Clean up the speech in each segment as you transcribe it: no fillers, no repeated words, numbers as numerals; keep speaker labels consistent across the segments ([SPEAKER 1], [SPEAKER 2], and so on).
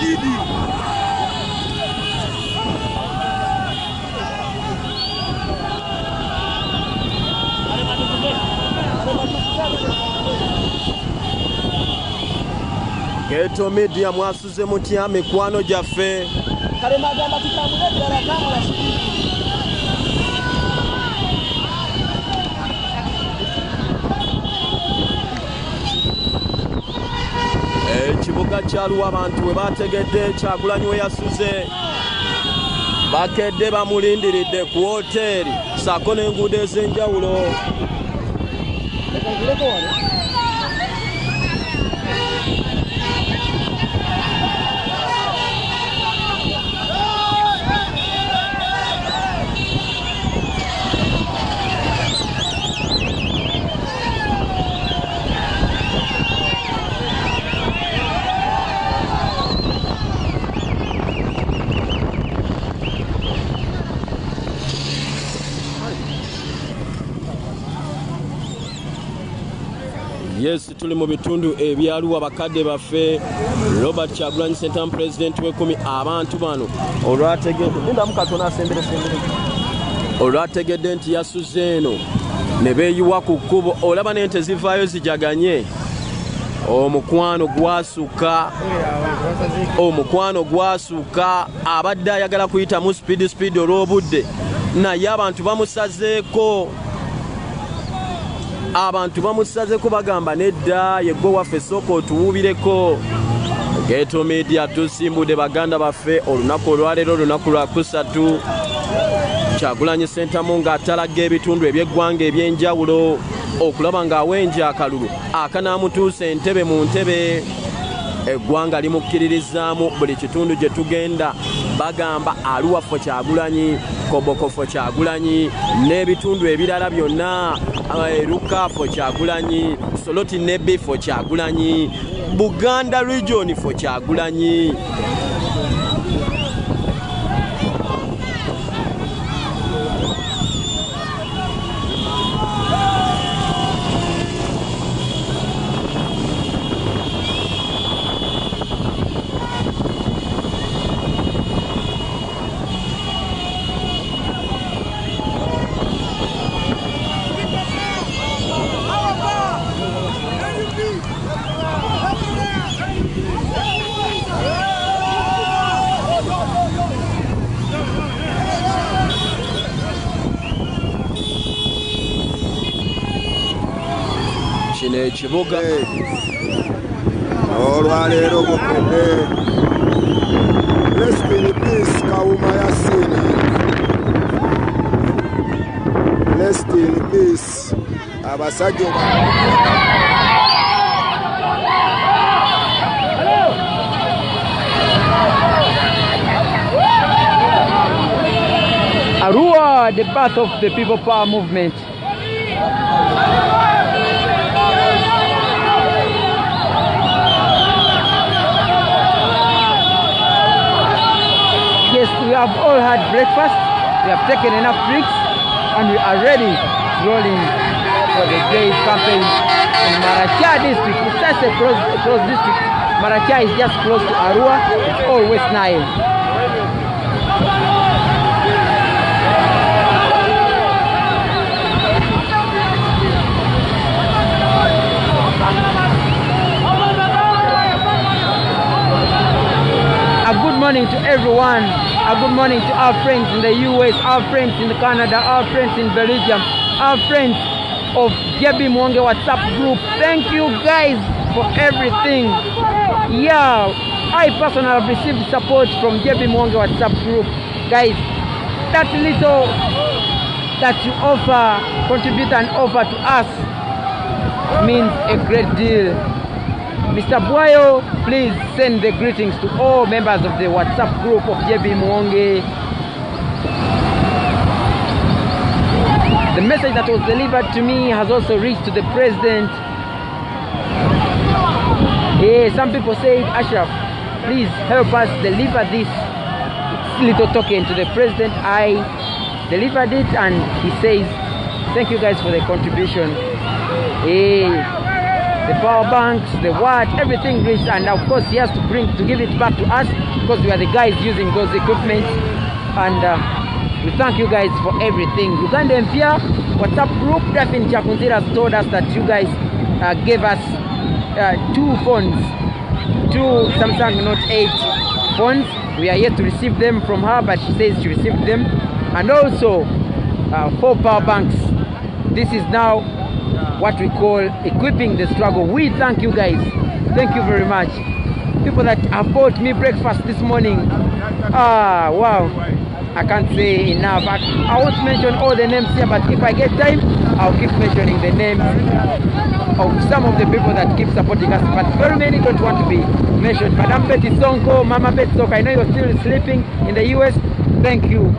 [SPEAKER 1] Didi. Geto media mwasuze mutya mikwano gyaffe. Kale magamba tutambule ddala tambula sipidi. Ekibuga kya Arua abantu we bategedde Kyagulanyi we yasuze. Bakedde bamulindiridde ku hoteri ssaako n'enguudo ez'enjawulo. Yes, tuli mu bitundu ebya Arua bakadde baffe Robert Kyagulanyi Ssentamu president w'ekumi abantu bano olwategedde nti yasuze eno ne beeyiwa ku kkubo olaba n'ente zivaayo zijaganye omukwano gwasuka abadde ayagala kuyitamu speed olw'obudde naye abantu bamusazeeko bagamba nedda yegwe waffe sooka otuwubireko. Geto media tusimbudde baganda baffe olunaku olwaleero olunaku lwa kusatu Kyagulanyi Ssentamu ng'atalaga ebitundu eby'eggwanga eby'enjawulo okulaba ng'awenja akalulu akanaamutuusa entebe mu ntebe. Eggwanga limukkiririzaamu buli kitundu gye tugenda bagamba Arua fo Kyagulanyi, Koboko fo Kyagulanyi n'ebitundu ebirala byonna Eruka fo Kyagulanyi, Soloti Nebbi fo Kyagulanyi, Buganda region fo Kyagulanyi. Ekibuga
[SPEAKER 2] olwaleero bukedde Rest in peace Kawuma Yasini. Rest in peace abasajja
[SPEAKER 3] Arua, the birth of the People Power movement. Yes, we have all had breakfast, we have taken enough drinks, and we are ready rolling for the great campaign in Maracha district. It's just a close district. Maracha is just close to Arua, it's all West Nile. A good morning to everyone. A good morning to our friends in the US, our friends in Canada, our friends in Belgium, our friends of JB Muwonge WhatsApp group. Thank you guys for everything. Yeah, I personally have received support from JB Muwonge WhatsApp group. Guys, that little that you offer, contribute and offer to us means a great deal. Mr. Bwayo, please send the greetings to all members of the WhatsApp group of JB Muwonge. The message that was delivered to me has also reached to the president. Some people said, Ashraf, please help us deliver this little token to the president. I delivered it and he says, thank you guys for the contribution. the power banks, the what, everything reached, and of course he has to give it back to us because we are the guys using those equipment. And we thank you guys for everything. Uganda Empire WhatsApp group, Daphne Chakunzira has told us that you guys gave us 2 phones, 2 Samsung Note 8 phones. We are yet to receive them from her, but she says she received them. And also 4 power banks. This is now what we call equipping the struggle. We thank you guys. Thank you very much. People that have bought me breakfast this morning. Wow. I can't say enough. I won't mention all the names here, but if I get time, I'll keep mentioning the names of some of the people that keep supporting us. But very many don't want to be mentioned. Madam Betty Sonko, Mama Betty Sonko, I know you're still sleeping in the US. Thank you.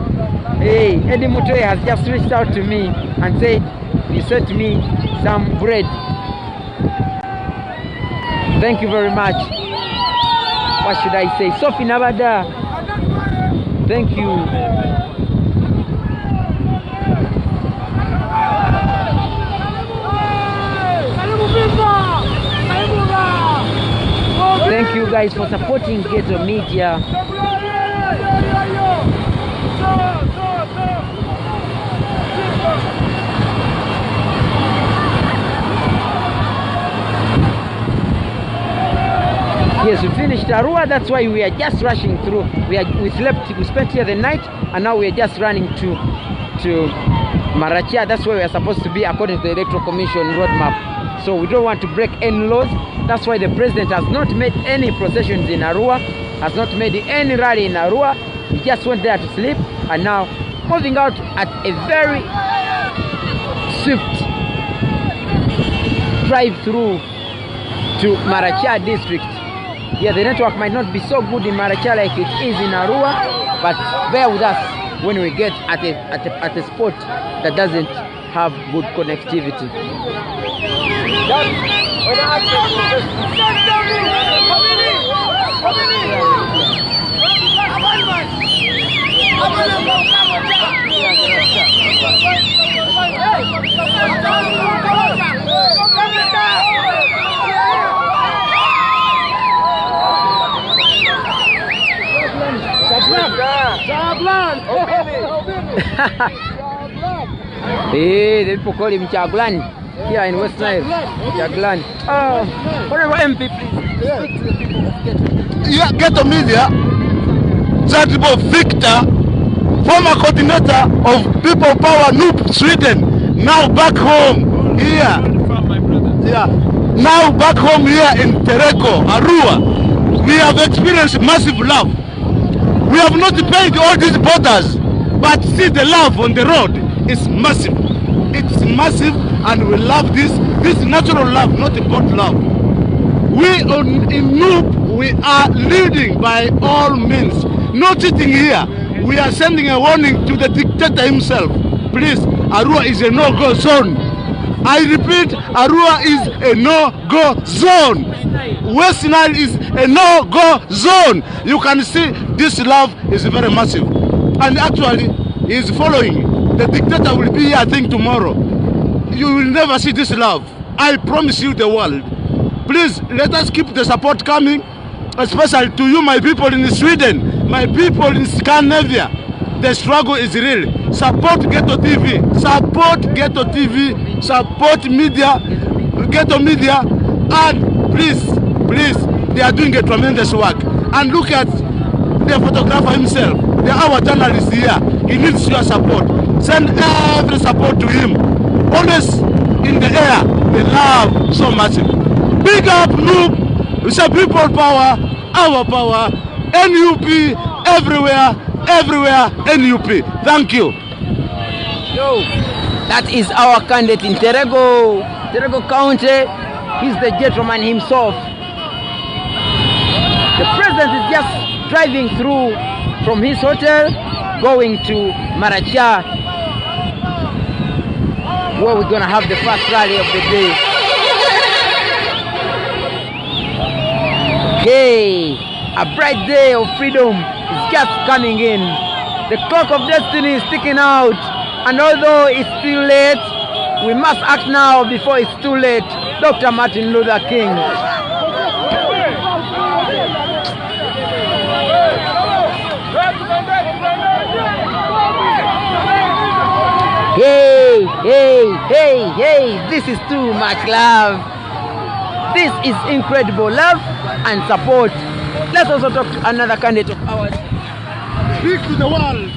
[SPEAKER 3] Hey, Eddie Mutoe has just reached out to me and said, he sent me some bread. Thank you very much. What should I say? Sophie Nabada. Thank you. Thank you guys for supporting Ghetto Media. Yes, we finished Arua, that's why we are just rushing through. We spent here the night, and now we are just running to Maracha. That's where we are supposed to be according to the Electoral Commission roadmap. So we don't want to break any laws. That's why the president has not made any processions in Arua, has not made any rally in Arua. He just went there to sleep, and now moving out at a very swift drive through to Maracha district. Yeah, the network might not be so good in Maracha like it is in Arua, but bear with us when we get at a spot that doesn't have good connectivity. Hey, the people call him Chaglan here in West Nile. Chaglan. Honorable MP, please.
[SPEAKER 4] Yeah, Ghetto Media. Charitable Victor, former coordinator of People Power Noob Sweden, now back home here. Yeah, now back home here in Tereko, Arua. We have experienced massive love. We have not paid all these borders, but see the love on the road is massive. It's massive, and we love this natural love, not a bought love. We in Noob, we are leading by all means. No cheating here. We are sending a warning to the dictator himself. Please, Arua is a no-go zone. I repeat, Arua is a no-go zone. West Nile is a no-go zone. You can see this love is very massive. And actually, he is following. The dictator will be here, I think, tomorrow. You will never see this love. I promise you the world. Please, let us keep the support coming, especially to you, my people in Sweden, my people in Scandinavia. The struggle is real. Support Ghetto TV. Support Ghetto TV. Support media, Ghetto Media. And please, they are doing a tremendous work. And look at the photographer himself, our journalist here. He needs your support. Send every support to him. Always in the air, the love so massive. Big up Noob. We say people power, our power. NUP everywhere, NUP. Thank you.
[SPEAKER 3] Yo, that is our candidate in Terego County. He's the gentleman himself. The president is just driving through from his hotel, going to Maracha, where we're gonna have the first rally of the day. Okay, a bright day of freedom is just coming in. The clock of destiny is ticking out, and although it's still late, We must act now before it's too late. Dr. Martin Luther King. Hey, hey, hey, hey, this is too much love. This is incredible love and support. Let's also talk to another candidate of ours.
[SPEAKER 4] Speak to the world.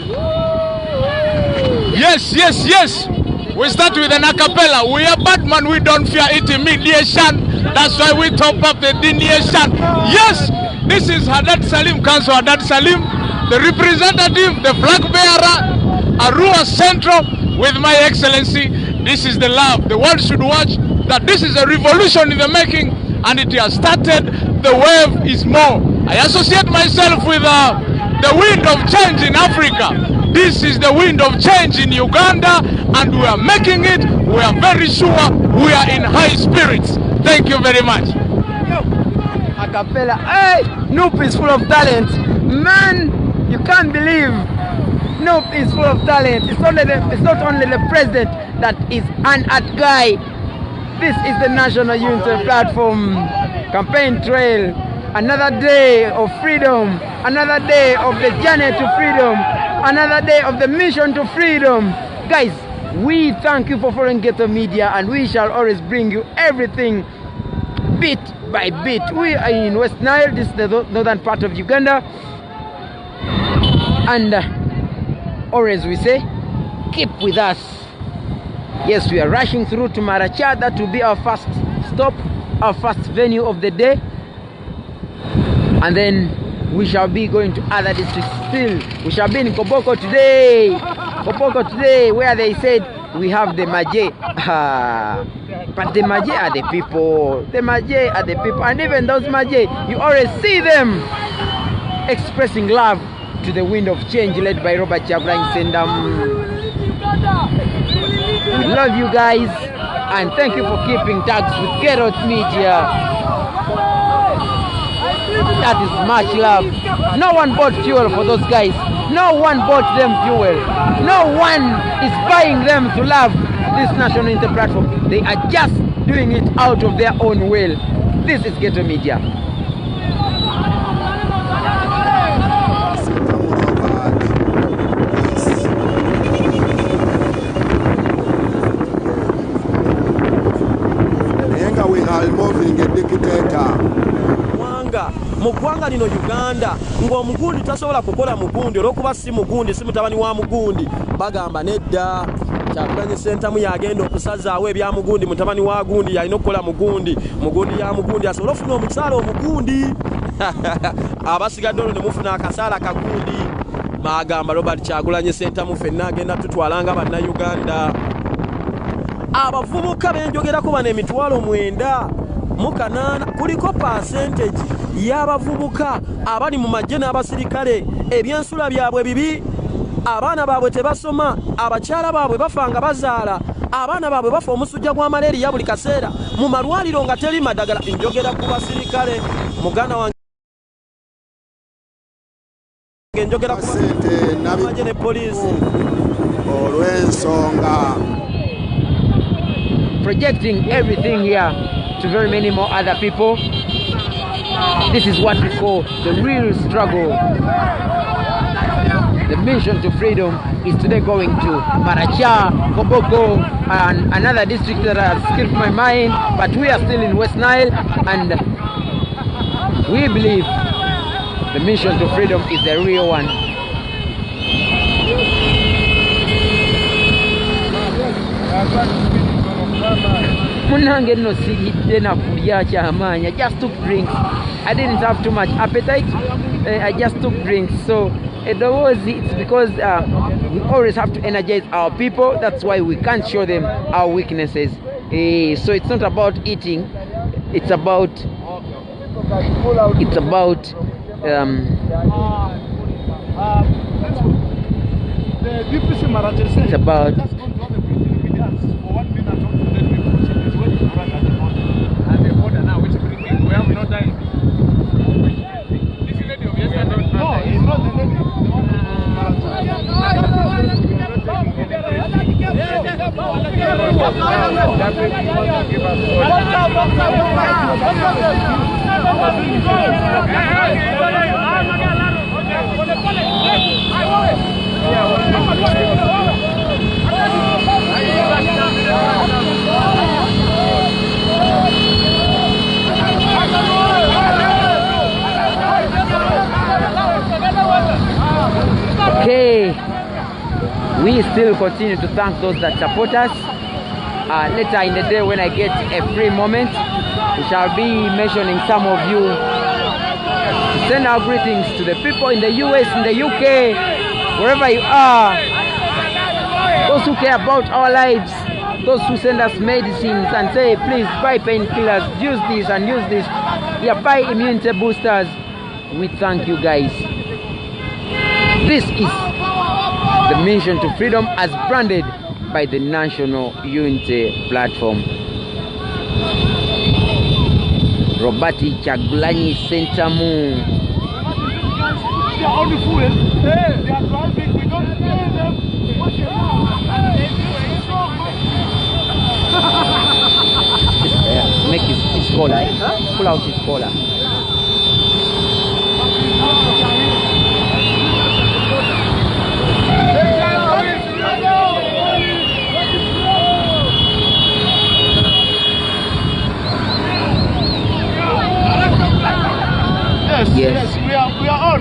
[SPEAKER 4] Yes, yes, yes. We start with an acapella. We are Batman, we don't fear intimidation. That's why we top up the nation. Yes, this is Haddad Salim, Council Haddad Salim, the representative, the flag bearer, Arua Central, with my excellency. This is the love. The world should watch that this is a revolution in the making, and it has started. The wave is more. I associate myself with the wind of change in Africa. This is the wind of change in Uganda, and we are making it. We are very sure. We are in high spirits. Thank you very much.
[SPEAKER 3] Acapella. Hey, Noop is full of talent. Man, you can't believe Noop is full of talent. It's not only the president that is an art guy. This is the National Unity Platform campaign trail. Another day of freedom. Another day of the journey to freedom. Another day of the mission to freedom. Guys, we thank you for following Ghetto Media, and we shall always bring you everything bit by bit. We are in West Nile. This is the northern part of Uganda. And always we say, keep with us. Yes, we are rushing through to Maracha. That will be our first stop, our first venue of the day. And then we shall be going to other districts still. We shall be in Koboko today. Koboko today, where they said we have the Maje. But the Maje are the people. The Maje are the people. And even those Maje, you always see them expressing love to the wind of change led by Robert Chagulanyi Sendam. We love you guys, and thank you for keeping tabs with Ghetto Media. That is much love. No one bought fuel for those guys. No one bought them fuel. No one is buying them to love this National Unity Platform. They are just doing it out of their own will. This is Ghetto Media.
[SPEAKER 2] We are moving a dictator.
[SPEAKER 1] Mu ggwanga lino Uganda ng'omugundi tasobola kukola mugundi olw'okuba si mugundi si mutabani wa mugundi bagamba nedda Kyagulanyi Ssentamu yagenda okusazaawo ebya mugundi mutabani wa gundi yalina okukola mugundi ya mugundi asobola ofuna omukyala omugundi abasigadde olwo ne mufuna akasaala kagundi bagamba Robert Kyagulanyi Ssentamu ffenna agenda tutwalanga bannayuganda abavubuka benjogerako bano emitwalo 9 kuliko percentage y'abavubuka abali mu magye n'abasirikale ebyensula byabwe bibi abaana baabwe tebasoma abakyala baabwe bafa nga bazaala abaana baabwe bafa omusujja gwa malaria buli kaseera mu malwaliro nga teri madagala njogera ku basirikale muganda wange njogera ku magye ne poliisi
[SPEAKER 2] olw'ensonga
[SPEAKER 3] projecting everything here to very many more other people. This is what we call the real struggle. The mission to freedom is today going to Maracha, Koboko, and another district that has skipped my mind, but we are still in West Nile, and we believe the mission to freedom is the real one. Munange no sigidde na kulya kyamaanyi. I just took drinks. I didn't have too much appetite. I just took drinks. So it's because we always have to energize our people. That's why we can't show them our weaknesses. So it's not about eating. It's about Okay, we still continue to thank those that support us. Later in the day, when I get a free moment, we shall be mentioning some of you to send our greetings to the people in the US, in the UK, wherever you are, those who care about our lives, those who send us medicines and say, please buy painkillers, use this and use this, yeah, buy immunity boosters. We thank you guys. This is the mission to freedom as branded by the National Unity Platform. Robati Chagulanyi Sentamu.
[SPEAKER 4] They are on the fool. They are driving. We don't pay them.
[SPEAKER 3] Make his collar. Pull out his collar.
[SPEAKER 4] Yes, we are on.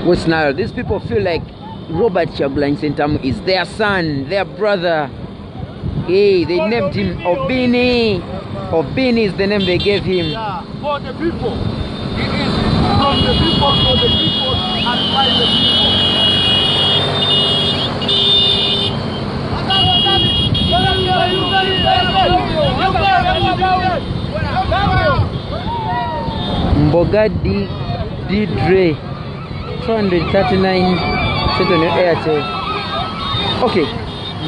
[SPEAKER 3] What's now? These people feel like Robert Chagulanyi Sentamu is their son, their brother. Hey, they named him Obini. Obini is the name they gave him.
[SPEAKER 4] Yeah, for the people. It is from the people, for the people, and by the people.
[SPEAKER 3] Mboga Didre 239 set on your Airtel. Okay,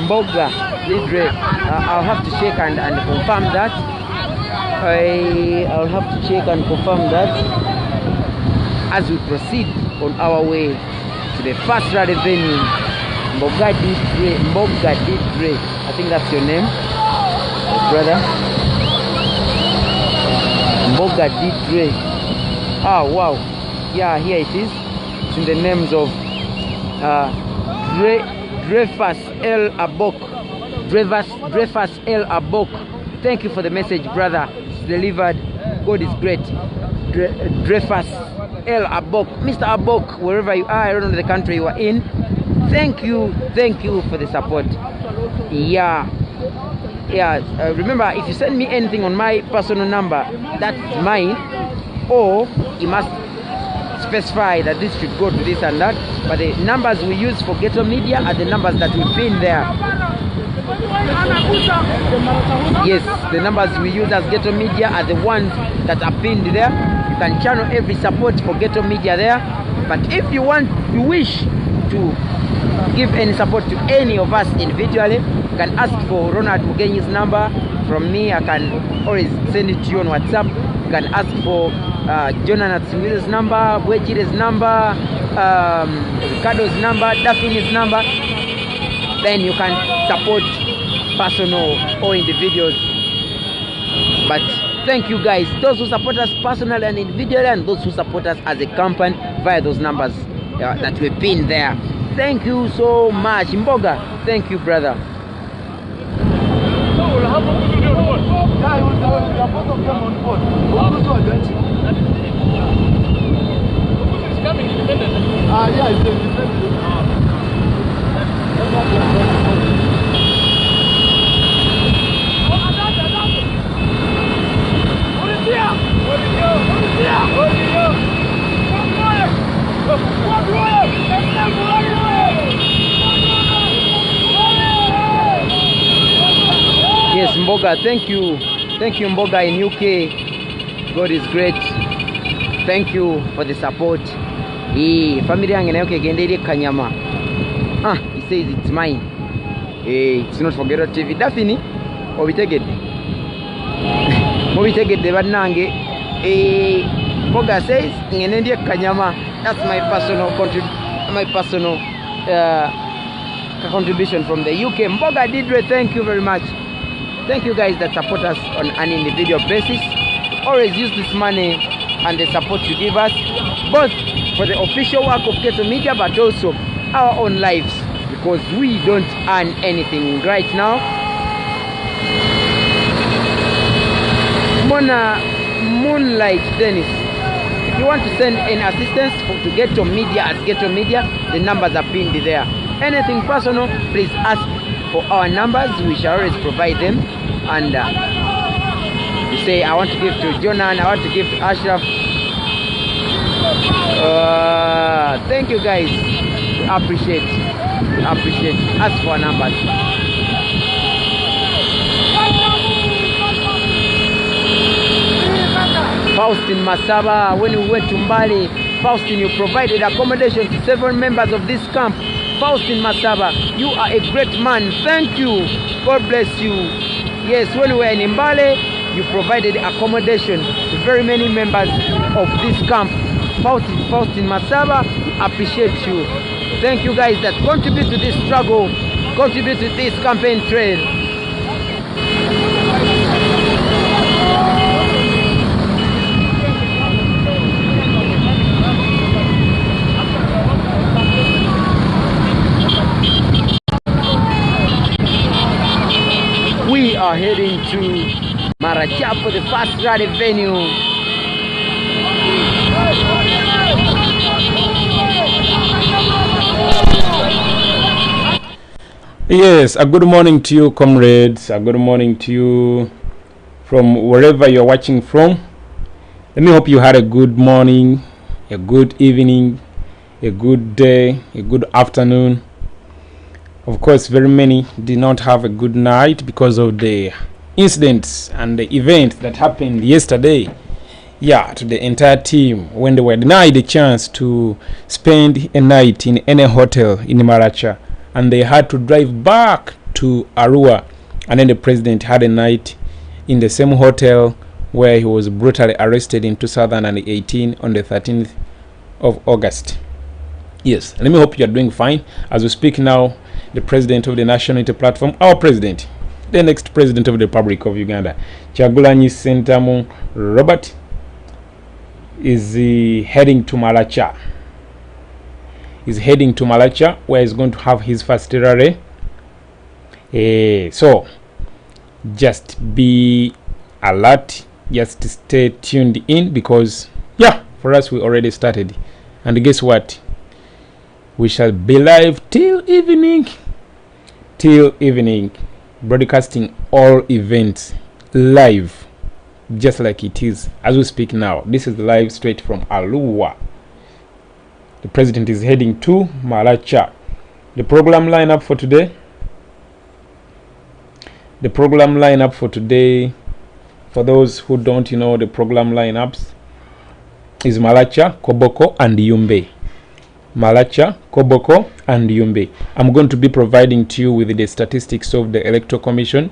[SPEAKER 3] Mboga Didre. I'll have to check and confirm that. I'll have to check and confirm that as we proceed on our way to the first rally venue. Mboga Didre. I think that's your name, brother. Mboga Didre. Oh wow, yeah, here it is. It's in the names of Dreyfus El Abok. Dreyfus El Abok. Thank you for the message, brother. It's delivered. God is great. Dreyfus El Abok. Mr. Abok, wherever you are, I don't know the country you are in. Thank you for the support. Yeah. Remember, if you send me anything on my personal number, that's mine. Or you must specify that this should go to this and that. But the numbers we use for Ghetto Media are the numbers that we pin there. Yes, the numbers we use as Ghetto Media are the ones that are pinned there. You can channel every support for Ghetto Media there. But if you wish to give any support to any of us individually, you can ask for Ronald Mugenyi's number from me. I can always send it to you on WhatsApp. You can ask for Jonathan Smith's number, Bwejire's number, Ricardo's number, Daphne's number. Then you can support personal or individuals. But thank you guys, those who support us personally and individually, and those who support us as a company via those numbers that we pin there. Thank you so much. Mboga, thank you, brother. Yes, Mboga, thank you Mboga in UK. God is great. Thank you for the support. family yange nayo kegenda eri Kanyama. He says it's mine. It's not Forgeto TV. Dafini obitegedde. Mubitegedde bannange. Boga says ngende eri Kanyama. That's my personal contribution from the UK. Mboga Didre, thank you very much. Thank you guys that support us on an individual basis. Always use this money and the support you give us, both for the official work of Keto Media, but also our own lives, because we don't earn anything right now. Moonlight Dennis, if you want to send any assistance to Keto Media at Keto Media, the numbers are pinned there. Anything personal, please ask for our numbers. We shall always provide them. And you say, I want to give to Jonan, I want to give to Ashraf. Thank you guys. We appreciate. Ask for numbers. Faustin Masaba, when we went to Mbali, Faustin, you provided accommodation to several members of this camp. Faustin Masaba, you are a great man. Thank you. God bless you. Yes, when we were in Mbale, you provided accommodation to very many members of this camp. Faustin Masaba, appreciate you. Thank you guys that contribute to this struggle, contribute to this campaign trail. We are heading to Maracha for the first rally venue.
[SPEAKER 5] Yes, a good morning to you, comrades. A good morning to you from wherever you're watching from. Let me hope you had a good morning, a good evening, a good day, a good afternoon. Of course, very many did not have a good night because of the incidents and the event that happened yesterday. Yeah, to the entire team when they were denied a chance to spend a night in any hotel in Maracha, and they had to drive back to Arua, and then the president had a night in the same hotel where he was brutally arrested in 2018 on the 13th of August. Yes, let me hope you are doing fine. As we speak now, the president of the National Unity Platform, our president, the next president of the Republic of Uganda, Kyagulanyi Ssentamu Robert, is heading to Maracha. He's heading to Maracha, where he's going to have his first rally. So just be alert, just stay tuned in, because yeah, for us we already started, and guess what? We shall be live till evening, broadcasting all events live, just like it is as we speak now. This is live straight from Arua. The president is heading to Maracha. The program lineup for today. For those who don't know the program lineups, is Maracha, Koboko, and Yumbe. Maracha, Koboko, and Yumbe. I'm going to be providing to you with the statistics of the Electoral Commission,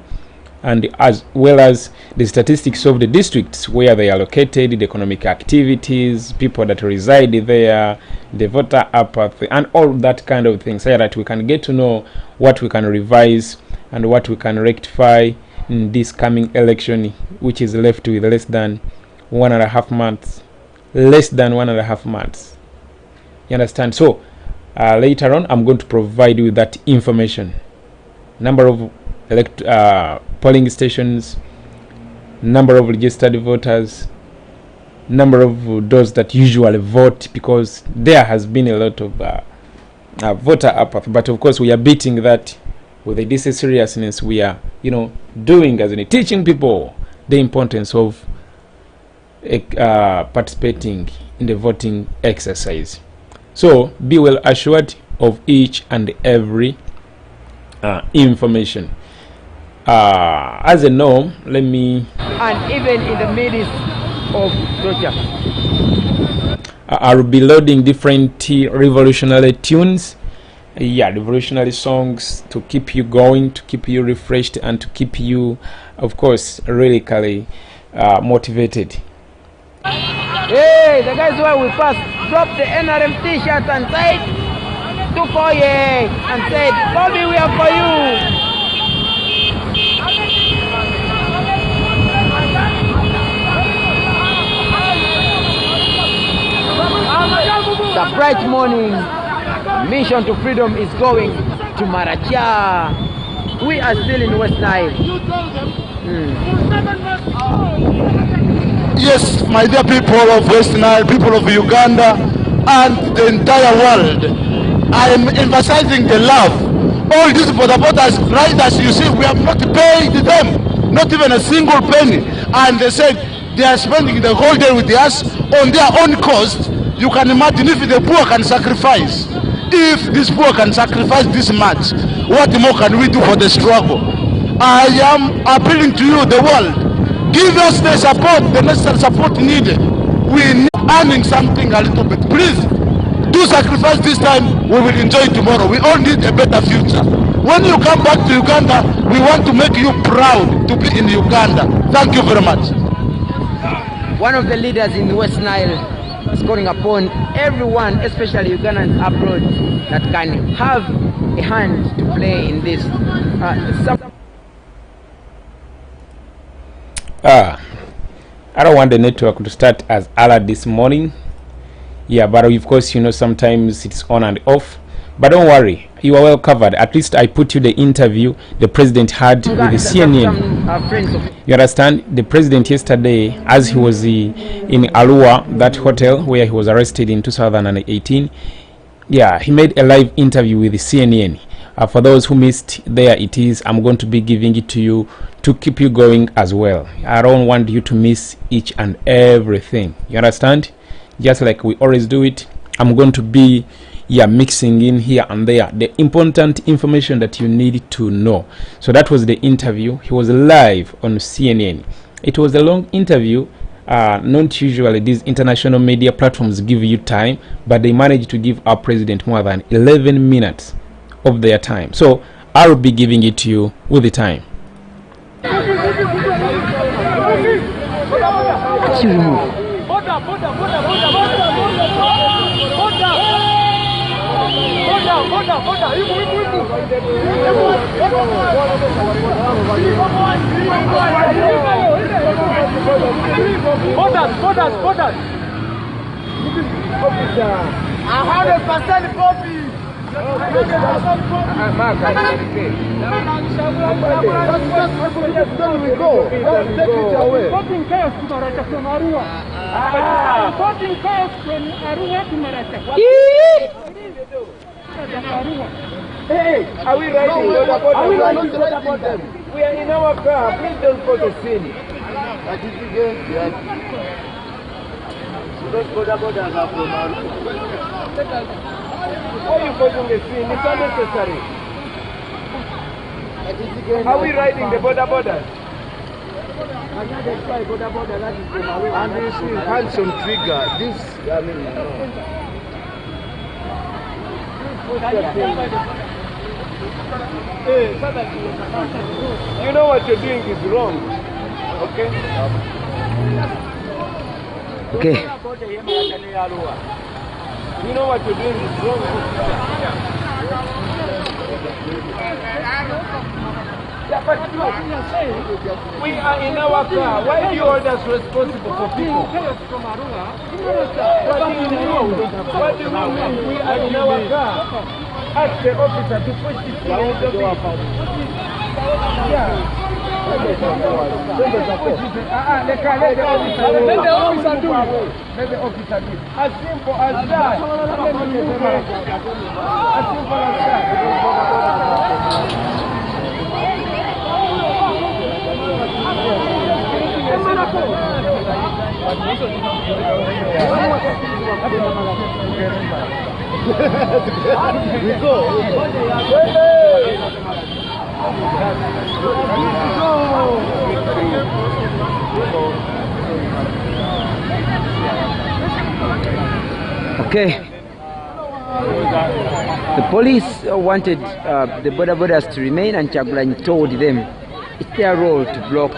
[SPEAKER 5] and as well as the statistics of the districts where they are located, the economic activities, people that reside there, the voter apathy, and all that kind of things, so that we can get to know what we can revise and what we can rectify in this coming election, which is left with less than 1.5 months. You understand? So later on, I'm going to provide you with that information. Number of polling stations, number of registered voters, number of those that usually vote, because there has been a lot of voter apathy. But of course, we are beating that with this seriousness. We are, doing as in teaching people the importance of participating in the voting exercise. So be well assured of each and every information. As a norm, let me...
[SPEAKER 3] And even in the midst of torture.
[SPEAKER 5] I'll be loading different revolutionary tunes, revolutionary songs to keep you going, to keep you refreshed, and to keep you, of course, radically motivated.
[SPEAKER 3] Hey, the guys where we passed dropped the NRM t-shirt and said, Tukoye, and said, Bobby, we are for you. The bright morning mission to freedom is going to Maracha. We are still in West Nile.
[SPEAKER 4] Yes, my dear people of West Nile, people of Uganda, and the entire world, I am emphasizing the love. All these border riders, you see, we have not paid them, not even a single penny. And they said they are spending the whole day with us on their own cost. You can imagine if the poor can sacrifice. If these poor can sacrifice this much, what more can we do for the struggle? I am appealing to you, the world. Give us the support, the necessary support needed. We need earning something a little bit. Please, do sacrifice this time. We will enjoy tomorrow. We all need a better future. When you come back to Uganda, we want to make you proud to be in Uganda. Thank you very much.
[SPEAKER 3] One of the leaders in West Nile is calling upon everyone, especially Ugandans abroad, that can have a hand to play in this.
[SPEAKER 5] I don't want the network to start as alert this morning. But of course, sometimes it's on and off. But don't worry, you are well covered. At least I put you the interview the president had with the CNN. You understand? The president yesterday, as he was in Arua, that hotel where he was arrested in 2018, he made a live interview with the CNN. For those who missed, there it is. I'm going to be giving it to you to keep you going as well. I don't want you to miss each and everything. You understand? Just like we always do it, I'm going to be mixing in here and there the important information that you need to know. So that was the interview. He was live on CNN. It was a long interview. Not usually these international media platforms give you time, but they managed to give our president more than 11 minutes of their time. So I'll be giving it to you with the time.
[SPEAKER 2] Borders. 100% copy. Hey, are we riding? We are in our car. Please don't go to sin. Those borders are from Why are you causing a scene? It's unnecessary. Are we riding the borders? And you see, hands on trigger. This, I mean, you know what you're doing is wrong. Okay?
[SPEAKER 3] Okay.
[SPEAKER 2] You know what you're doing is wrong. We are in our car. Why do you hold us responsible for people? What do you mean? We are in our car. Ask the officer to push this thing. Let the officer do it. As simple as that. As simple as that. We go.
[SPEAKER 3] Okay. The police wanted the borders to remain, and Chagulanyi told them it's their role to block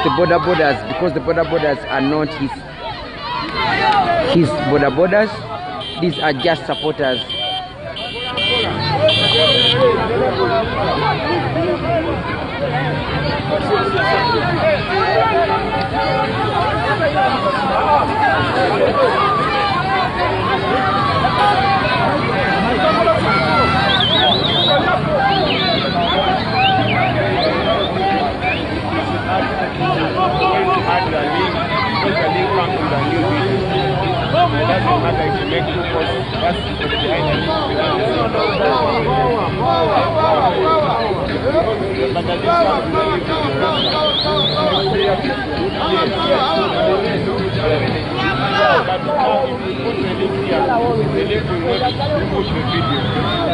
[SPEAKER 3] the borders, because the borders are not his borders. These are just supporters.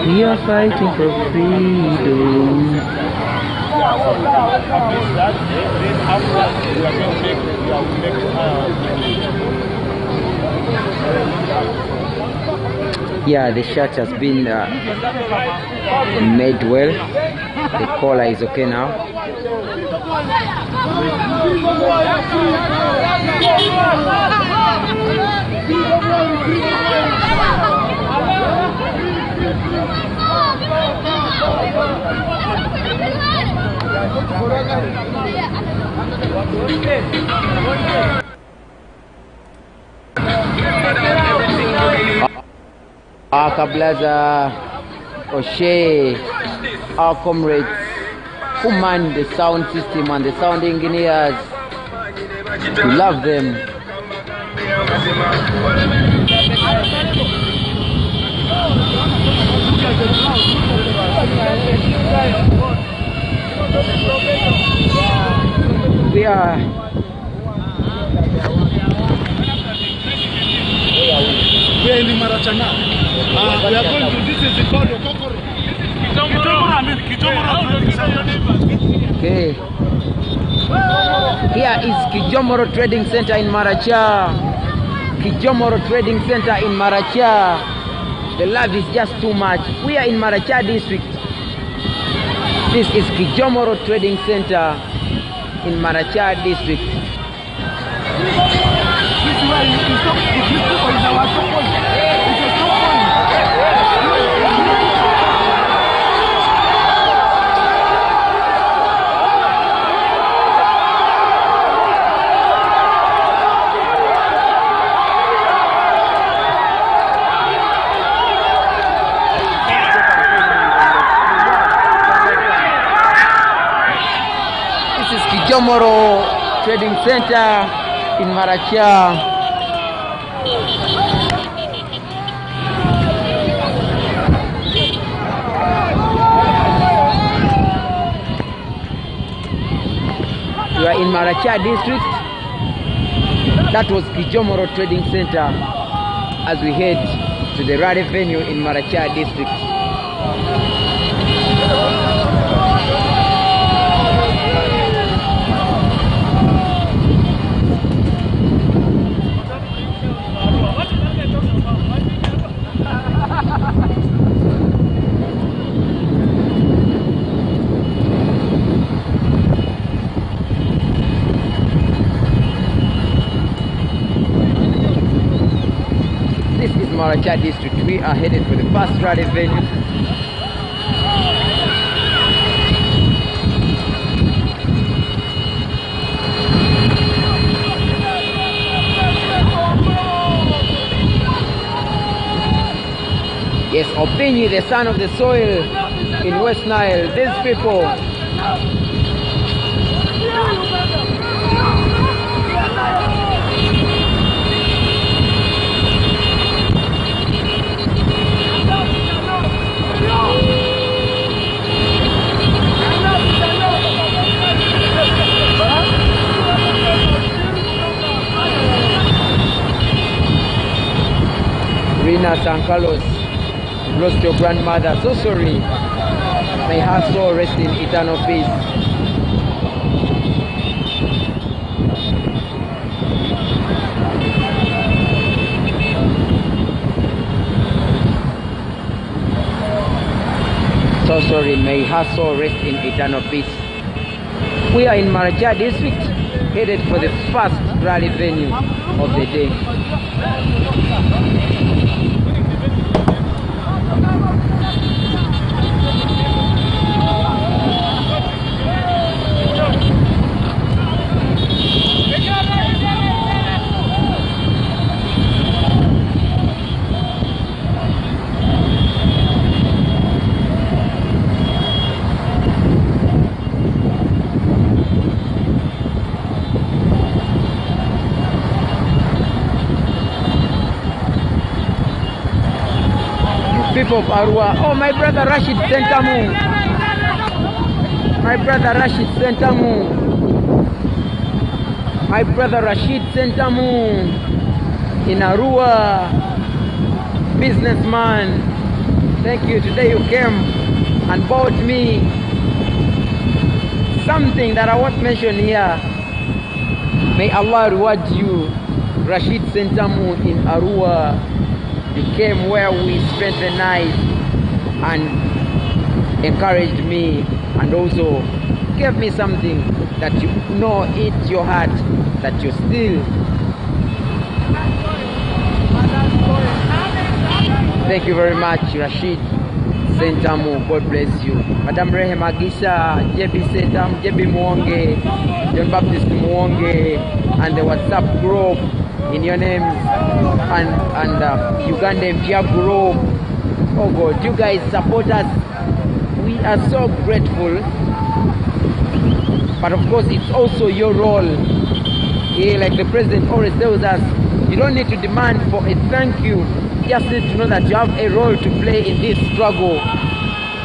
[SPEAKER 3] We are fighting for freedom. Yeah, the shirt has been made well. The collar is okay now. Our Kablaza, O'Shea, our comrades who man the sound system and the sound engineers. We love them. We are
[SPEAKER 4] in the Maracha now. We are going to, this is the called Okokoro.
[SPEAKER 3] okay. Here is Kijomoro Trading Center in Maracha. Kijomoro Trading Center in Maracha. The love is just too much. We are in Maracha district. This is Kijomoro Trading Center in Maracha district. Kijomoro Trading Center in Maracha. We are in Maracha district. That was Kijomoro Trading Center as we head to the rally venue in Maracha district. Maracha district. We are headed for the first rally venue. Yes, Opinyi, the son of the soil in West Nile. These people, Rina San Carlos, lost your grandmother. So sorry. May her soul rest in eternal peace. sorry, may her soul rest in eternal peace. We are in Maracha district, headed for the first rally venue of the day. People of Arua. Oh, my brother Rashid Sentamu. My brother Rashid Sentamu. My brother Rashid Sentamu in Arua. Businessman. Thank you. Today you came and bought me something that I won't mention here. May Allah reward you. Rashid Sentamu in Arua. You came where we spent the night and encouraged me and also gave me something that you know it's your heart, that you still. Thank you very much, Rashid Sentamu. God bless you. Madam Rehema Gisha, JB Sentam, JB Muwonge, John Baptist Muwonge, and the WhatsApp group in your names, and Uganda Empire group. Oh God, you guys support us. We are so grateful. But of course, it's also your role. Yeah, like the president always tells us, you don't need to demand for a thank you. You just need to know that you have a role to play in this struggle.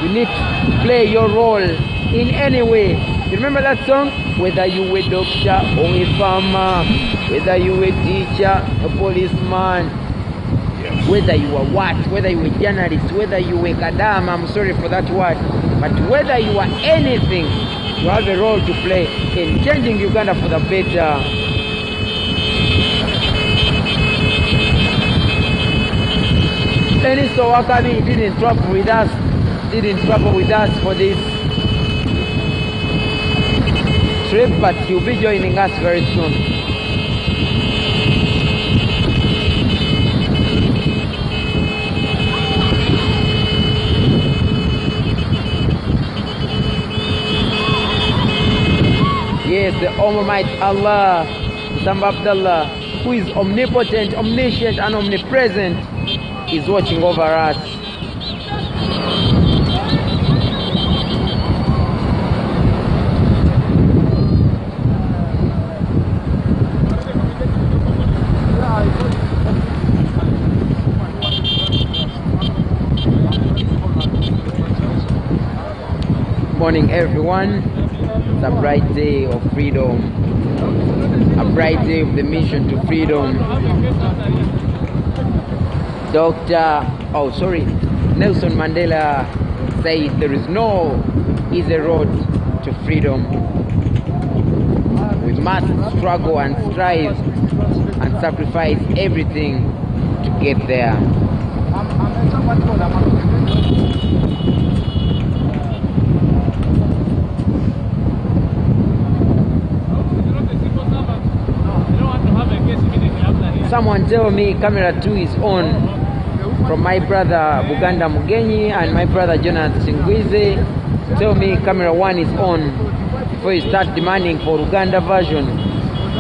[SPEAKER 3] You need to play your role in any way. You remember that song? Whether you were a doctor or a farmer, whether you were a teacher, a policeman, whether you were what, whether you were a journalist, whether you were kadam, I'm sorry for that word, but whether you are anything, you have a role to play in changing Uganda for the better. Lenny Sowakabi didn't trouble with us for this trip, but he'll be joining us very soon. Yes, the Almighty Allah, Samba Abdullah, who is omnipotent, omniscient, and omnipresent, is watching over us. Morning everyone. It's a bright day of freedom, a bright day of the mission to freedom. Nelson Mandela said there is no easy road to freedom. We must struggle and strive and sacrifice everything to get there. Someone tell me camera 2 is on, from my brother Buganda Mugenyi and my brother Jonathan Singwize. Tell me camera 1 is on before you start demanding for Uganda version.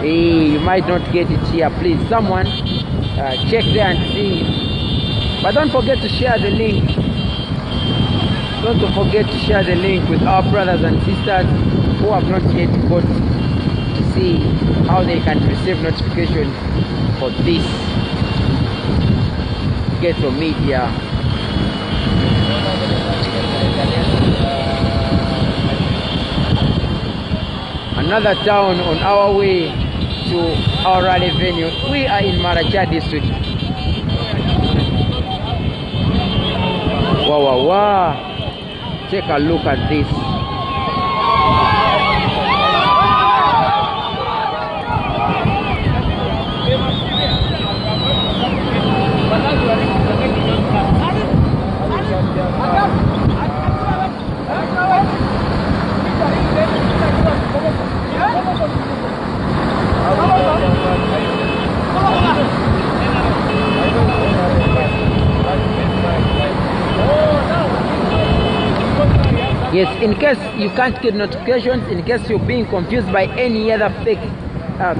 [SPEAKER 3] You might not get it here. Please, someone check there and see. But don't forget to share the link. Don't forget to share the link with our brothers and sisters who have not yet got to see how they can receive notification for this ghetto media. Another town on our way to our rally venue. We are in Maracha district. Wow. Take a look at this. Yes, in case you can't get notifications, in case you're being confused by any other fake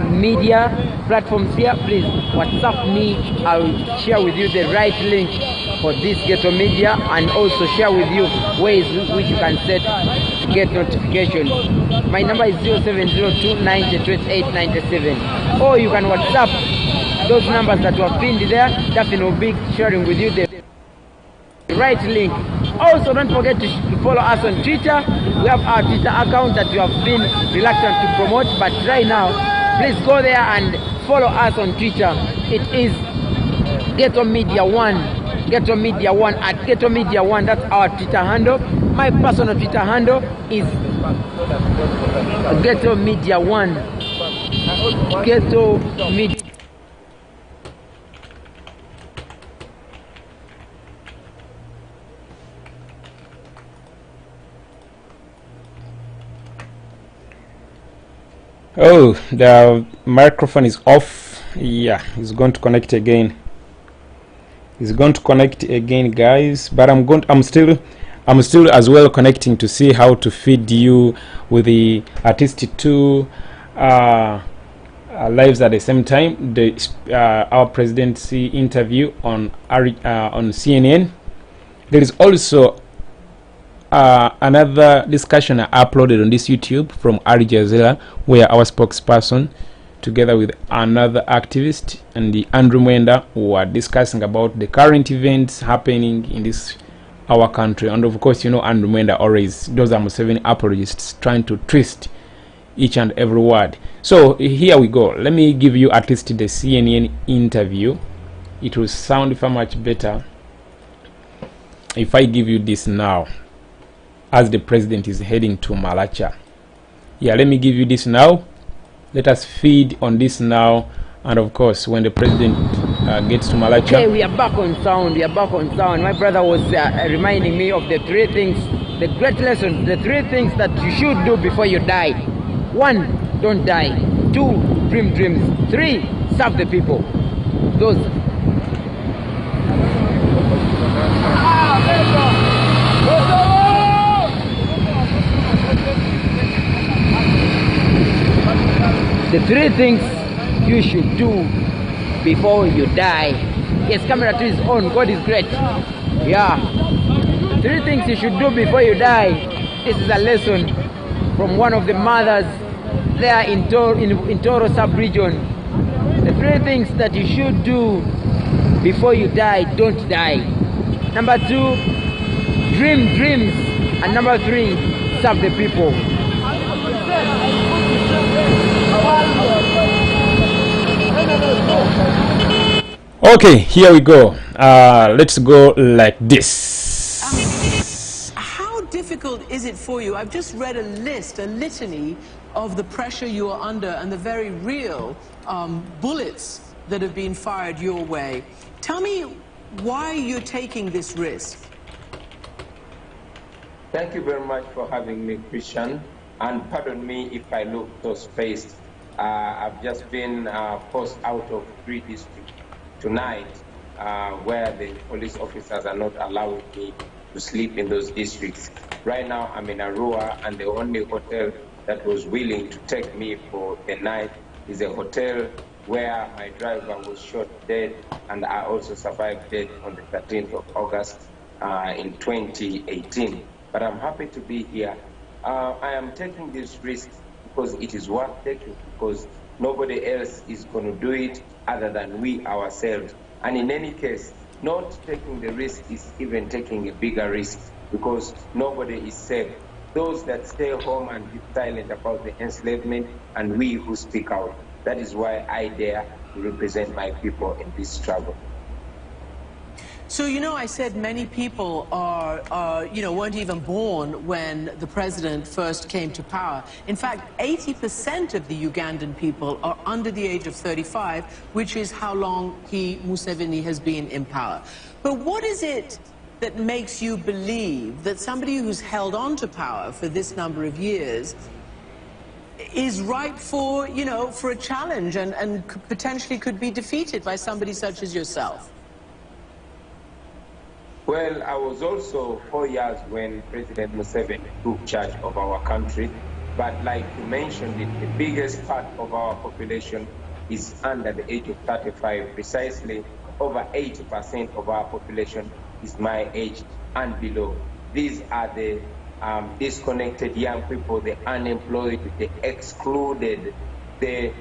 [SPEAKER 3] media platforms here, please WhatsApp me. I'll share with you the right link for this Ghetto Media, and also share with you ways which you can set to get notifications. My number is 0702902897, or you can WhatsApp those numbers that were pinned there. Daphne will be sharing with you the right link. Also, don't forget to follow us on Twitter. We have our Twitter account that we have been reluctant to promote, but right now, please go there and follow us on Twitter. It is Ghetto Media 1. Ghetto Media 1 at Ghetto Media 1. That's our Twitter handle. My personal Twitter handle is Ghetto Media 1. Ghetto Media.
[SPEAKER 5] Oh, the microphone is off. Yeah, it's going to connect again. It's going to connect again, guys. But I'm still as well connecting to see how to feed you with the artistic two lives at the same time. Our presidency interview on CNN. There is also another discussion I uploaded on this YouTube from Al Jazeera, where our spokesperson, together with another activist and the Andrew Mwenda, were discussing about the current events happening in our country. And of course, you know, Andrew Mwenda always, those are Museveni apologists, trying to twist each and every word. So here we go. Let me give you at least the CNN interview. It will sound far much better if I give you this now, as the president is heading to Maracha. Yeah, let me give you this now. Let us feed on this now. And of course, when the president gets to Maracha.
[SPEAKER 3] Okay, we are back on sound. We are back on sound. My brother was reminding me of the three things, the great lesson, the three things that you should do before you die. 1, don't die. 2, dream dreams. 3, serve the people. Those. The 3 things you should do before you die. Yes, camera 2 is on. God is great. Yeah. 3 things you should do before you die. This is a lesson from one of the mothers there in Toro sub-region. The 3 things that you should do before you die. Don't die. Number 2, dream dreams. And number 3, serve the people.
[SPEAKER 5] Okay, here we go. Let's go like this.
[SPEAKER 6] How difficult is it for you? I've just read a litany of the pressure you are under and the very real bullets that have been fired your way. Tell me why you're taking this risk.
[SPEAKER 7] Thank you very much for having me, Christian. And pardon me if I look so spaced. I've just been forced out of 3 districts tonight, where the police officers are not allowing me to sleep in those districts. Right now, I'm in Arua, and the only hotel that was willing to take me for the night is a hotel where my driver was shot dead, and I also survived death on the 13th of August in 2018. But I'm happy to be here. I am taking this risk because it is worth taking, because nobody else is going to do it other than we ourselves. And in any case, not taking the risk is even taking a bigger risk, because nobody is safe. Those that stay home and be silent about the enslavement, and we who speak out. That is why I dare to represent my people in this struggle.
[SPEAKER 6] So, you know, I said many people weren't even born when the president first came to power. In fact, 80% of the Ugandan people are under the age of 35, which is how long Museveni has been in power. But what is it that makes you believe that somebody who's held on to power for this number of years is ripe for, for a challenge and potentially could be defeated by somebody such as yourself?
[SPEAKER 7] Well, I was also 4 years when President Museveni took charge of our country. But like you mentioned it, the biggest part of our population is under the age of 35. Precisely, over 80% of our population is my age and below. These are the disconnected young people, the unemployed, the excluded, the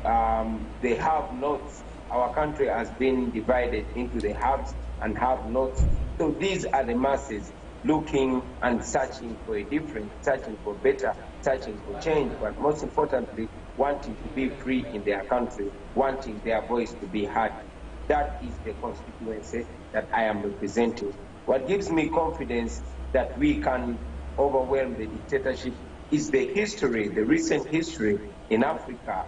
[SPEAKER 7] have-nots. Our country has been divided into the haves and have-nots. So these are the masses looking and searching for a different, searching for better, searching for change, but most importantly, wanting to be free in their country, wanting their voice to be heard. That is the constituency that I am representing. What gives me confidence that we can overwhelm the dictatorship is the history, the recent history in Africa.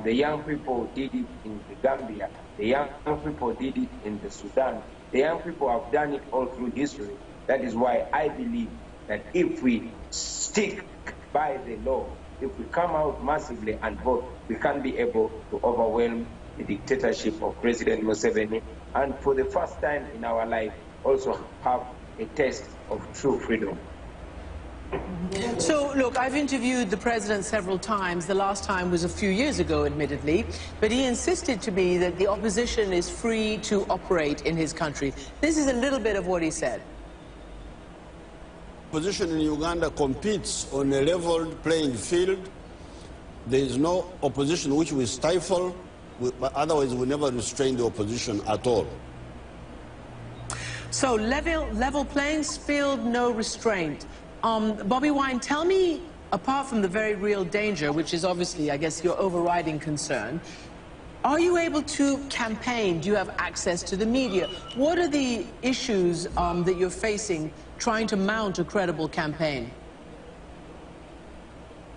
[SPEAKER 7] The young people did it in the Gambia. The young people did it in the Sudan. The young people have done it all through history. That is why I believe that if we stick by the law, if we come out massively and vote, we can be able to overwhelm the dictatorship of President Museveni, and for the first time in our life, also have a taste of true freedom.
[SPEAKER 6] So, look, I've interviewed the president several times. The last time was a few years ago, admittedly, but he insisted to me that the opposition is free to operate in his country. This is a little bit of what he said.
[SPEAKER 8] Opposition in Uganda competes on a leveled playing field. There is no opposition which we stifle, but otherwise we never restrain the opposition at all.
[SPEAKER 6] So, level playing field, no restraint. Bobiwine, tell me, apart from the very real danger, which is obviously, I guess, your overriding concern, are you able to campaign? Do you have access to the media? What are the issues that you're facing trying to mount a credible campaign?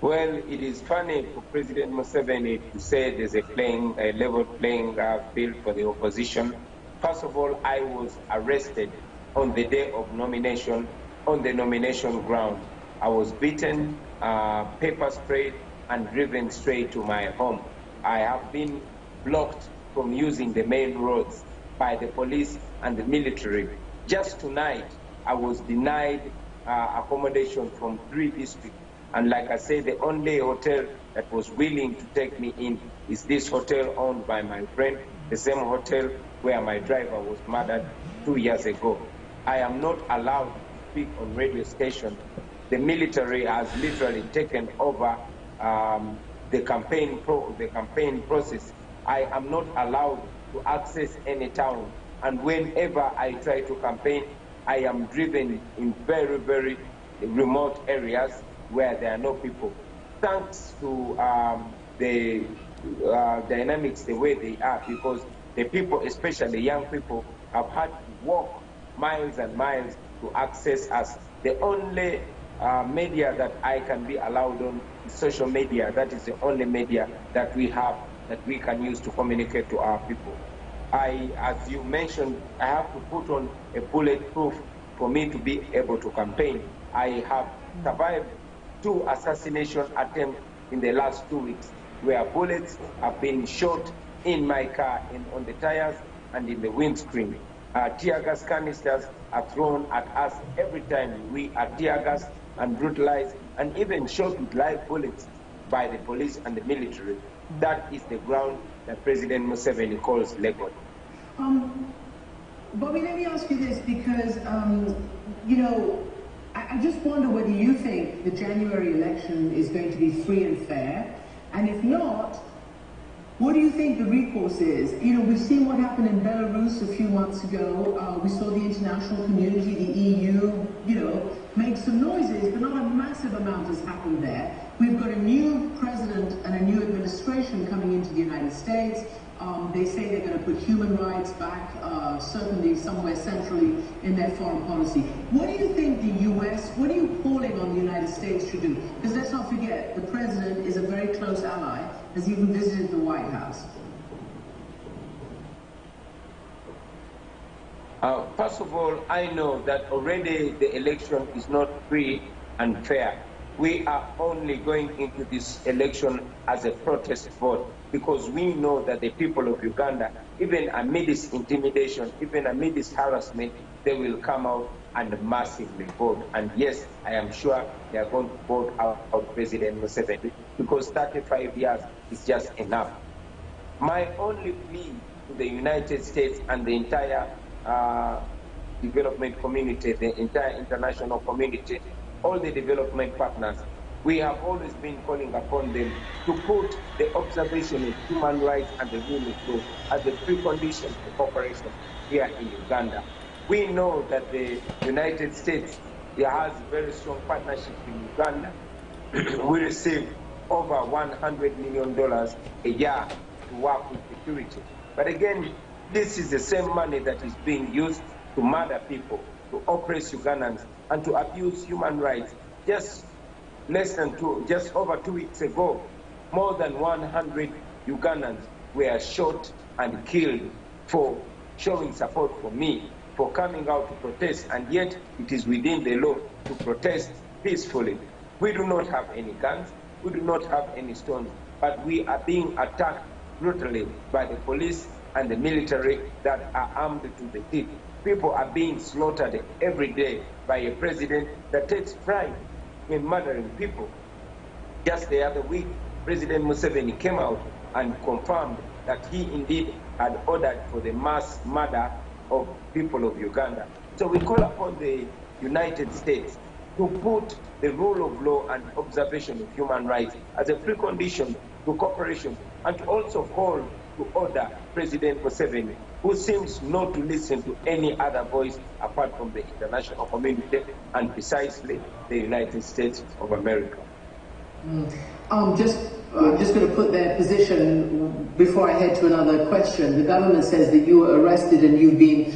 [SPEAKER 7] Well, it is funny for President Museveni to say there's a level playing field for the opposition. First of all, I was arrested on the day of nomination, on the nomination ground. I was beaten, pepper sprayed, and driven straight to my home. I have been blocked from using the main roads by the police and the military. Just tonight, I was denied accommodation from 3 districts. And like I said, the only hotel that was willing to take me in is this hotel owned by my friend, the same hotel where my driver was murdered 2 years ago. I am not allowed to speak on radio station. The military has literally taken over the campaign process. I am not allowed to access any town. And whenever I try to campaign, I am driven in very, very remote areas where there are no people. Thanks to the dynamics the way they are, because the people, especially young people, have had to walk miles and miles to access us. The only media that I can be allowed on is social media. That is the only media that we have that we can use to communicate to our people. As you mentioned, I have to put on a bulletproof for me to be able to campaign. I have survived 2 assassination attempts in the last 2 weeks, where bullets have been shot in my car, on the tires and in the windscreen. Tear gas canisters are thrown at us every time we are tear gas and brutalized, and even shot with live bullets by the police and the military. That is the ground that President Museveni calls legal.
[SPEAKER 6] Bobby, let me ask you this, because, you know, I just wonder whether you think the January election is going to be free and fair, and if not, what do you think the recourse is? You know, we've seen what happened in Belarus a few months ago. We saw the international community, the EU, you know, make some noises, but not a massive amount has happened there. We've got a new president and a new administration coming into the United States. They say they're going to put human rights back, certainly somewhere centrally in their foreign policy. What do you think the U.S., what are you calling on the United States to do? Because let's not forget, the president is a very close ally, has even visited the White House.
[SPEAKER 7] First of all, I know that already the election is not free and fair. We are only going into this election as a protest vote, because we know that the people of Uganda, even amid this intimidation, even amid this harassment, they will come out and massively vote. And yes, I am sure they are going to vote out President Museveni, because 35 years is just enough. My only plea to the United States and the entire development community, the entire international community, all the development partners, we have always been calling upon them to put the observation of human rights and the rule of law as a precondition for cooperation here in Uganda. We know that the United States has very strong partnership in Uganda. We receive over $100 million a year to work with security. But again, this is the same money that is being used to murder people, to oppress Ugandans, and to abuse human rights. Just over 2 weeks ago, more than 100 Ugandans were shot and killed for showing support for me, for coming out to protest, and yet it is within the law to protest peacefully. We do not have any guns, we do not have any stones, but we are being attacked brutally by the police and the military that are armed to the teeth. People are being slaughtered every day by a president that takes pride in murdering people. Just the other week, President Museveni came out and confirmed that he indeed had ordered for the mass murder of people of Uganda. So we call upon the United States to put the rule of law and observation of human rights as a precondition to cooperation, and to also call to order President Museveni, who seems not to listen to any other voice apart from the international community and precisely the United States of America.
[SPEAKER 6] I'm just going to put their position before I head to another question. The government says that you were arrested and you've been,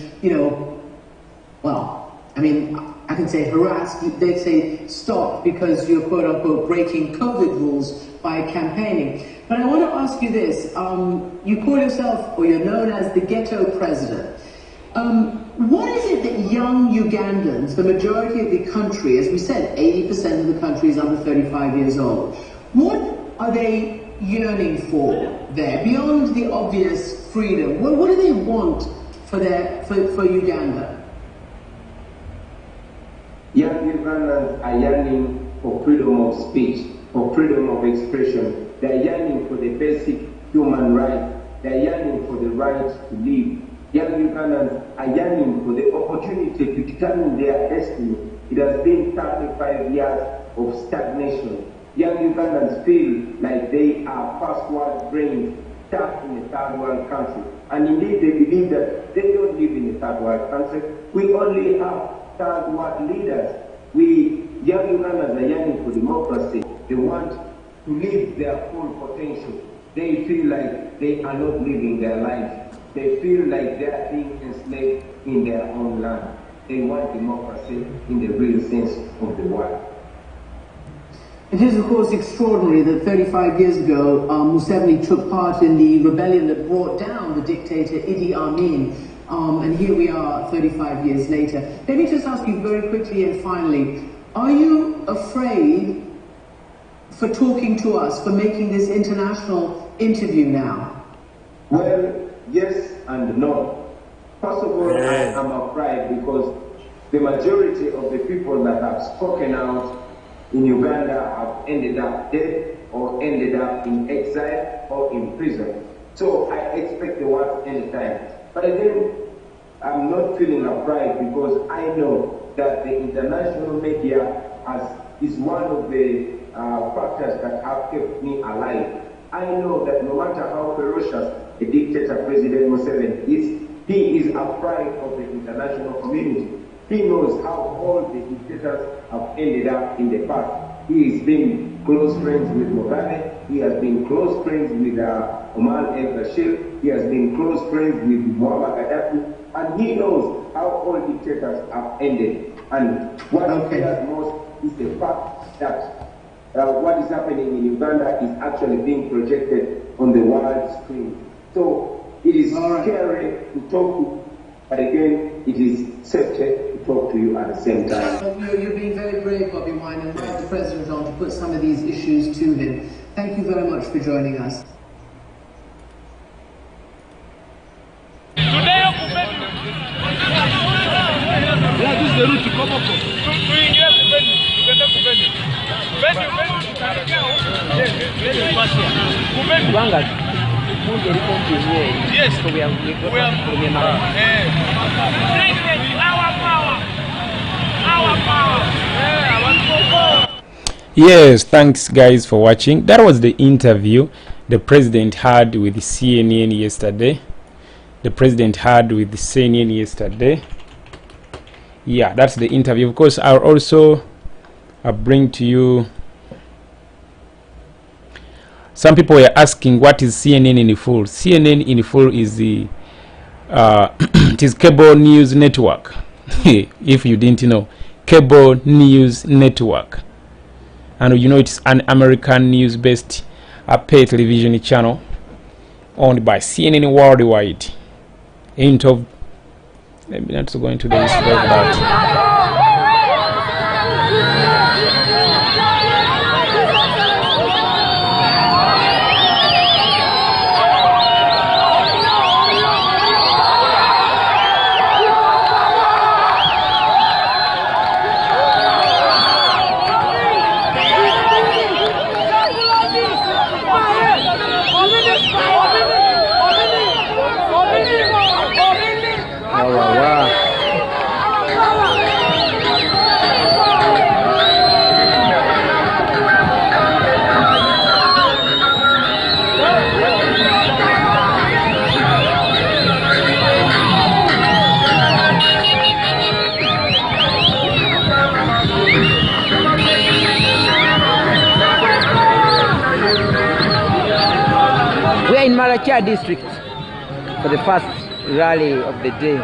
[SPEAKER 6] I can say harassed. They say stopped because you're quote unquote breaking COVID rules by campaigning. But I want to ask you this. You call yourself, or you're known as the ghetto president. What is it that young Ugandans, the majority of the country, as we said, 80% of the country is under 35 years old, what are they yearning for there, beyond the obvious freedom? What do they want for Uganda?
[SPEAKER 7] Young Ugandans are yearning for freedom of speech, for freedom of expression. They are yearning for the basic human rights. They are yearning for the right to live. Young Ugandans are yearning for the opportunity to determine their destiny. It has been 35 years of stagnation. Young Ugandans feel like they are first world brains stuck in a third world country. And indeed, they believe that they don't live in a third world country. We only have third world leaders. Young Ugandans are yearning for democracy. They want to live their full potential. They feel like they are not living their lives. They feel like they are being enslaved in their own land. They want democracy in the real sense of the word.
[SPEAKER 6] It is, of course, extraordinary that 35 years ago, Museveni took part in the rebellion that brought down the dictator Idi Amin. And here we are 35 years later. Let me just ask you very quickly and finally, are you afraid for talking to us, for making this international interview now?
[SPEAKER 7] Well, yes and no. First of all, I am afraid because the majority of the people that have spoken out in Uganda have ended up dead or ended up in exile or in prison. So I expect the worst anytime. But again, I'm not feeling afraid because I know that the international media is one of the factors that have kept me alive. I know that no matter how ferocious a dictator President Museveni is, he is afraid of the international community. He knows how all the dictators have ended up in the past. He has been close friends with Muwonge. He has been close friends with Omar el-Bashir. He has been close friends with Muammar Gaddafi. And he knows how all dictators have ended. And what he fears most is the fact that what is happening in Uganda is actually being projected on the world screen. So it is scary to talk to, but again, it is safety to talk to you at the same time.
[SPEAKER 6] You're being very brave, Bobiwine, and invite the President on to put some of these issues to him. Thank you very much for joining us.
[SPEAKER 2] Today,
[SPEAKER 3] Yes, so we are
[SPEAKER 5] Yes, thanks guys for watching. That was the interview the president had with CNN yesterday. Yeah, that's the interview. Of course, I'll also bring to you. Some people were asking, what is CNN in full? CNN in full is the it is cable news network. If you didn't know, cable news network, and you know it's an American news-based pay television channel owned by CNN worldwide. Ain't of maybe not to go into the history of that.
[SPEAKER 3] In Maracha district for the first rally of the day.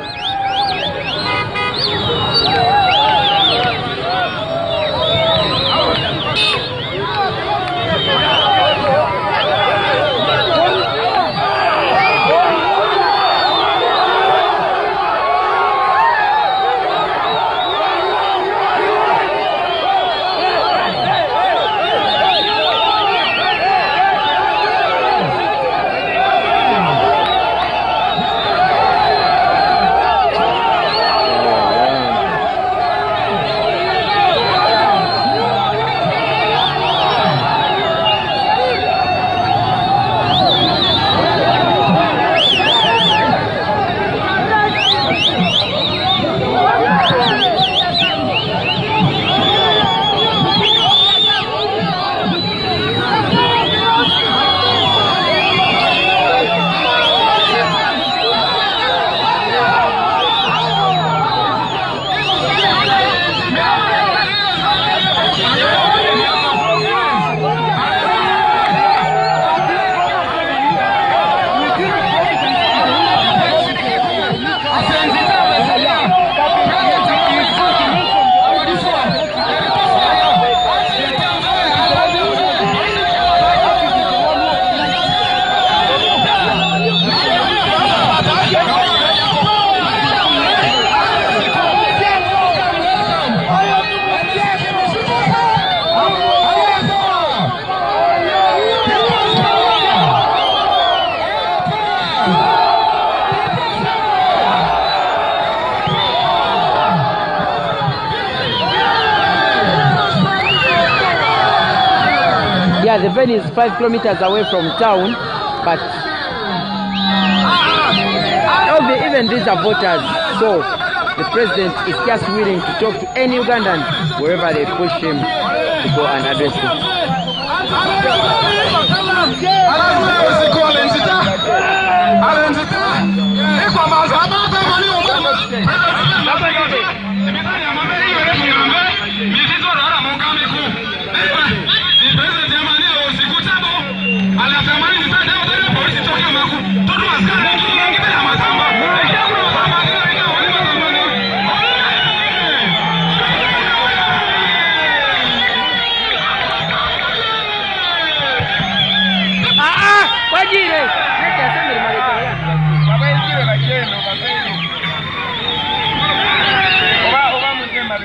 [SPEAKER 3] Yeah, the venue is 5 kilometers away from town, but even these are voters, so the president is just willing to talk to any Ugandan wherever they push him to go and address him.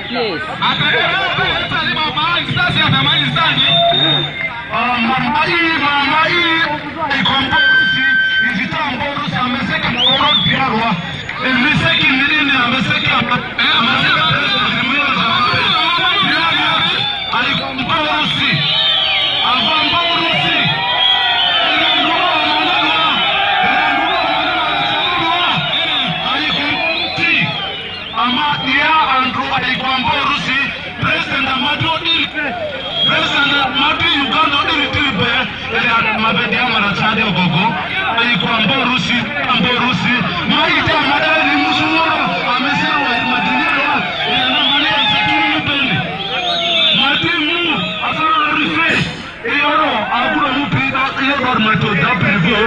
[SPEAKER 2] Yes.
[SPEAKER 4] ya mabedi ya Maracha de Ogogo alikuwa Amborusi maita madani mzumoro amesema wa madinero yana mali ya sekiri mbele matimu asoro rife yoro aguro mupida ile gormato dabrivo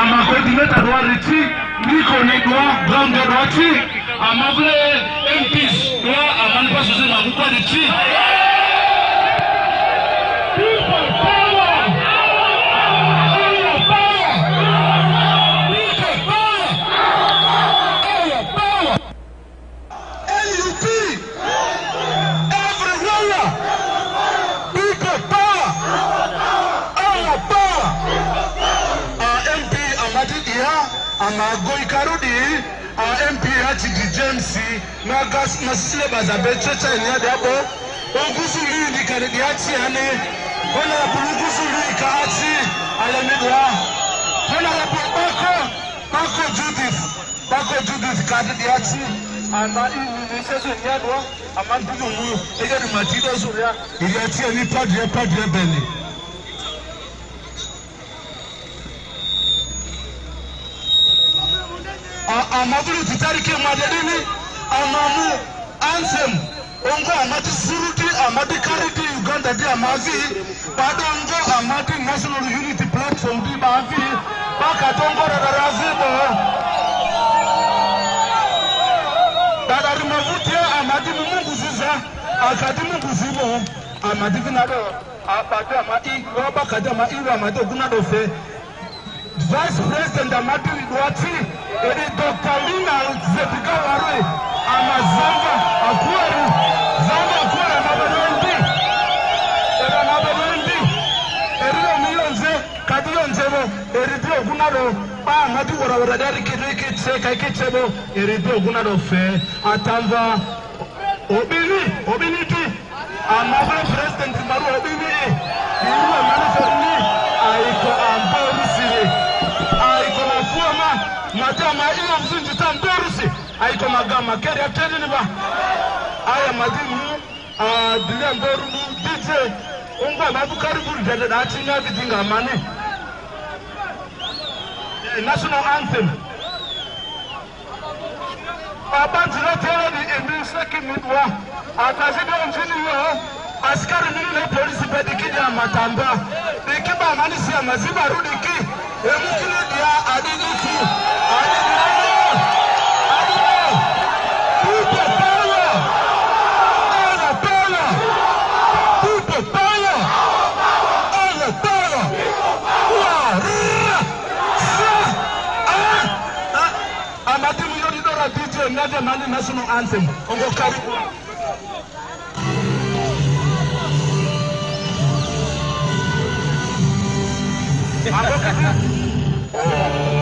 [SPEAKER 4] ama coordinator wa riti niko ni doa ground rati ama vile MPs doa amanipa sisi na kwa riti Amagoi karudi MP hati James na gas masile bazabechecha ni abo ogusuli ni karidi hati ane ona bulugusuli ka hati alemidwa ona bako Judith karidi hati ama ini seso ni adwa ama ndugu muyo ege ni matido suria ili hati ni padre beni amabulu tutarike madadini amamu anthem ongo amati suruti amati kariti Uganda di amazi badongo amati national unity platform di bavi bakatongo radarazibo dadari mavutia amati mungu ziza akati mungu zibo amati vinado abade amati roba kadama iwa amati ogunado fe Vice President Amadu Idwati, Dr. Lina Zepikawarwe, Amazamba Akwari, Zamba Akwari, Nabadondi, Erio Milonze, Kadionzebo, Eridio Gunado, Amadu Waradari Kidriki, Kaikechebo, Eridio Gunado Fe, Atamba, Obiniti, Amadu President Maru Obini, Iwa Maniferi, Aiko Amborisiri. Aiko mafuama madama ila mzinji tamborusi aiko magama keri ateni niba aya madimu dilia mboru DJ unga mabu karibu jade da chinya bitinga amane national anthem Babanzi la tele di emiseki midwa atazidi onjini yo askari nini na polisi pedikidi ya matamba dikiba amanisi ya maziba rudiki emukile dia adinitu amadimu yodi dora DJ nade mani national anthem ongo karibu I'm